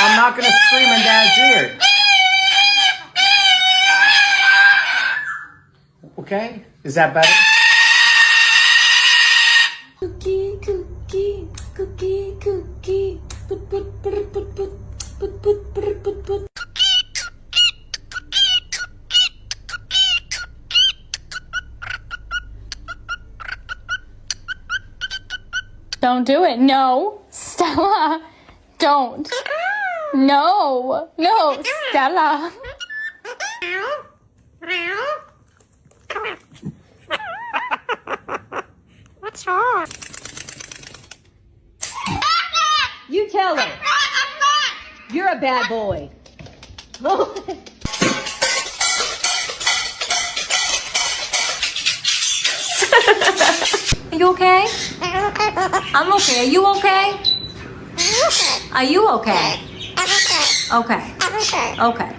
I'm not going to scream in Dad's ear. Okay? Is that better? Cookie, cookie, cookie, cookie. Put, put, put, put, put, put, put, put, put, put. Don't do it. No, Stella. Don't. No, no, Stella. What's wrong? You tell her. You're a bad boy. Are you okay? I'm okay. Are you okay? Are you okay? Okay. Okay.